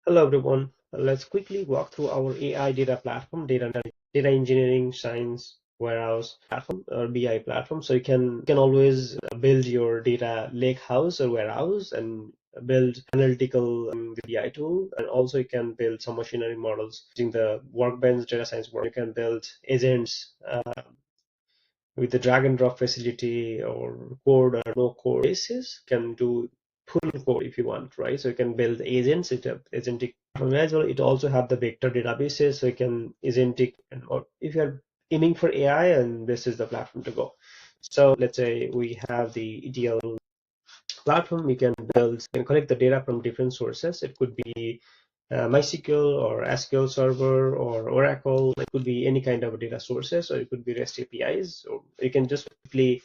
Hello everyone. Let's quickly walk through our AI data platform, data engineering science warehouse platform or BI platform. So you can always build your data lake house or warehouse and build analytical BI tool, and also you can build some machine learning models using the workbench data science work. You can build agents with the drag and drop facility or code or no code basis. Can do full code if you want, right? So you can build agents, agentic as well. It also have the vector databases, so you can agentic, and or if you're aiming for AI, and this is the platform to go. So let's say we have the ETL platform. You can collect the data from different sources. It could be MySQL or SQL Server or Oracle. It could be any kind of data sources, or it could be REST APIs. So you can just quickly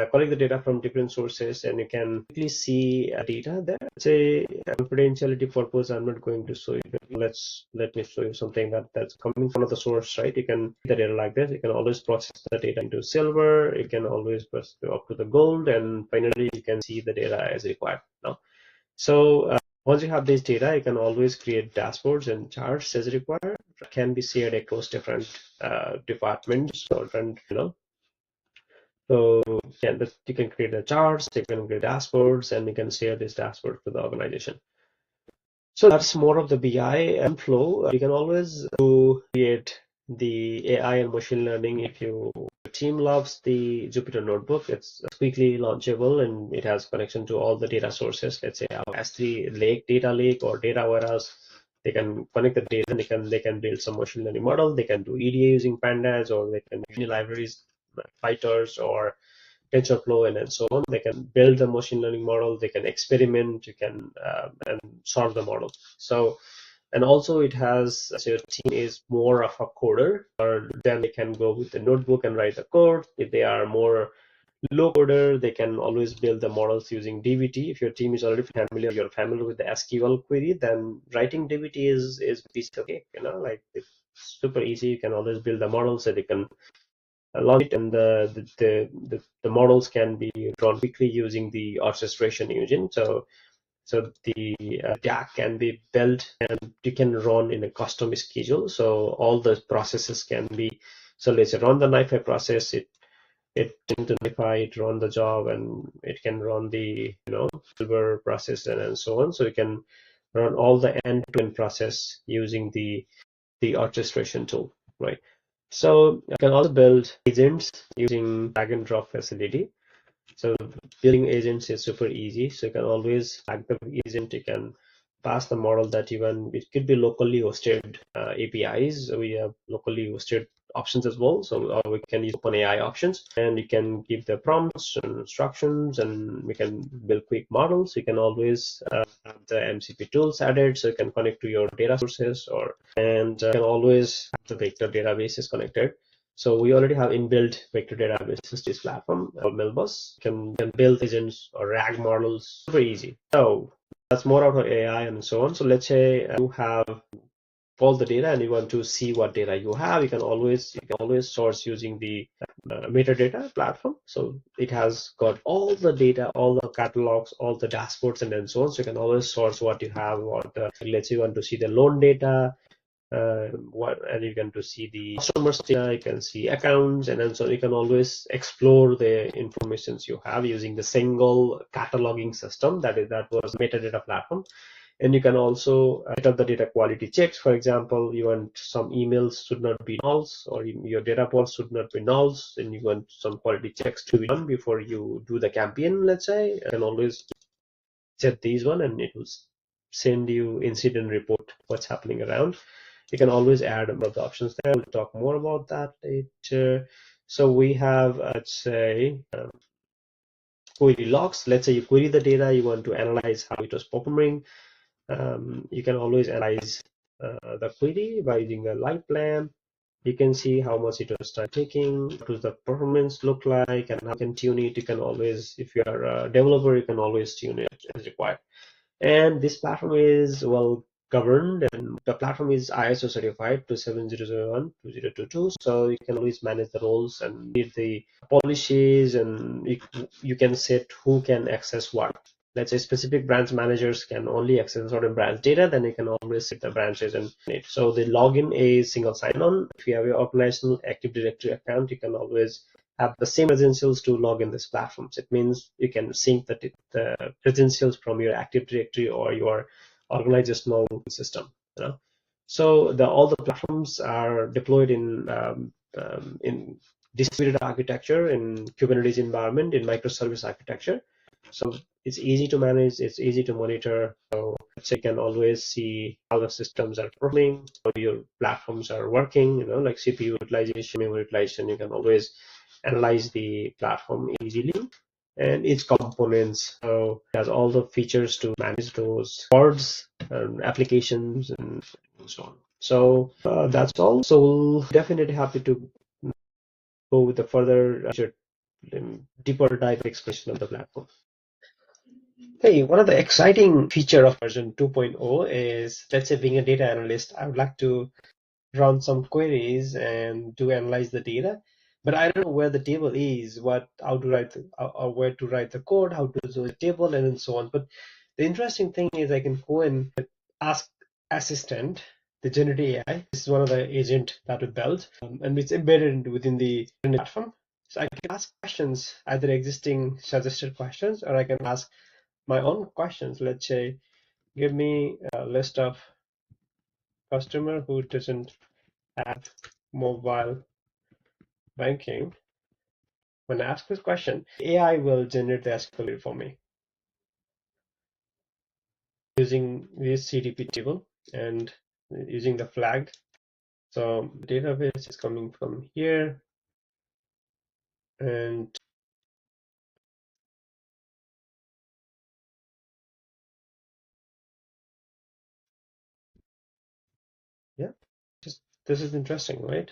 collect the data from different sources, and you can quickly see data there. Say confidentiality purpose, I'm not going to show you. Let me show you something that's coming from the source, right? You can see the data like this. You can always process the data into silver. You can always process up to the gold, and finally you can see the data as required now. So once you have this data, you can always create dashboards and charts as required. It can be shared across different departments or different, so yeah, you can create the charts, you can create dashboards, and you can share this dashboard to the organization. So that's more of the BI flow. You can always create the AI and machine learning. If your team loves the Jupyter Notebook, it's quickly launchable and it has connection to all the data sources. Let's say our S3 lake, data lake, or data warehouse. They can connect the data and they can build some machine learning model. They can do EDA using pandas, or they can use libraries, fighters, or TensorFlow, and so on. They can build a machine learning model. They can experiment. You can and solve the model. So, and also it has, so your team is more of a coder, or then they can go with the notebook and write the code. If they are more low coder, they can always build the models using DBT. If your team is already familiar, you're familiar with the SQL query, then writing DBT is a piece of cake. Like it's super easy. You can always build the models so they can launch it, and the models can be drawn quickly using the orchestration engine. So the DAC can be built and you can run in a custom schedule. So all the processes can be. So let's say run the NiFi process. It to NiFi, it run the job, and it can run the silver process, and so on. So you can run all the end-to-end process using the orchestration tool, right? So you can also build agents using drag and drop facility. So building agents is super easy. So you can always tag the agent. You can pass the model that you want. It could be locally hosted APIs. We have locally hosted options as well. So we can use OpenAI options, and you can give the prompts and instructions, and we can build quick models. You can always have the MCP tools added, so you can connect to your data sources, and you can always have the vector databases connected. So we already have inbuilt vector databases to this platform called Melbus. Can build agents or RAG models super easy. So that's more out of AI and so on. So let's say you have all the data and you want to see what data you have. You can always source using the metadata platform. So it has got all the data, all the catalogs, all the dashboards, and then so on. So you can always source what you have. Let's say you want to see the loan data, and you can to see the customers data, you can see accounts, and then so you can always explore the informations you have using the single cataloging system that was metadata platform. And you can also set up the data quality checks. For example, you want some emails should not be nulls, or your data points should not be nulls, and you want some quality checks to be done before you do the campaign. Let's say you can always set these one, and it will send you incident report what's happening around. You can always add more of the options there. We'll talk more about that later. So we have, let's say, query logs. Let's say you query the data, you want to analyze how it was performing. You can always analyze the query by using a live plan. You can see how much it was taking, what does the performance look like, and how you can tune it. You can always, if you are a developer, you can always tune it as required. And this platform is well governed, and the platform is ISO certified to 7001 2022. So you can always manage the roles and read the policies, and you can set who can access what. let's say specific branch managers can only access certain branch data, then you can always set the branches and it. So the login is single sign-on. If you have your organizational Active Directory account, you can always have the same credentials to log in this platform. So it means you can sync the credentials from your Active Directory or your organizational system. So all the platforms are deployed in distributed architecture, in Kubernetes environment, in microservice architecture. So it's easy to manage, it's easy to monitor. So you can always see how the systems are performing, how your platforms are working, like CPU utilization, memory utilization. You can always analyze the platform easily and its components. So it has all the features to manage those pods and applications and so on. So that's all. So we'll definitely happy to go with the further deeper dive explanation of the platform. Hey, one of the exciting feature of version 2.0 is, let's say being a data analyst, I would like to run some queries and to analyze the data, but I don't know where the table is, how to write, or where to write the code, how to use the table, and so on. But the interesting thing is I can go and ask Assistant, the generative AI. This is one of the agent that we built, and it's embedded within the platform. So I can ask questions, either existing suggested questions, or I can ask my own questions. Let's say, give me a list of customer who doesn't have mobile banking. When I ask this question, AI will generate the SQL for me using this CDP table and using the flag. So the database is coming from here, and yeah, just this is interesting, right?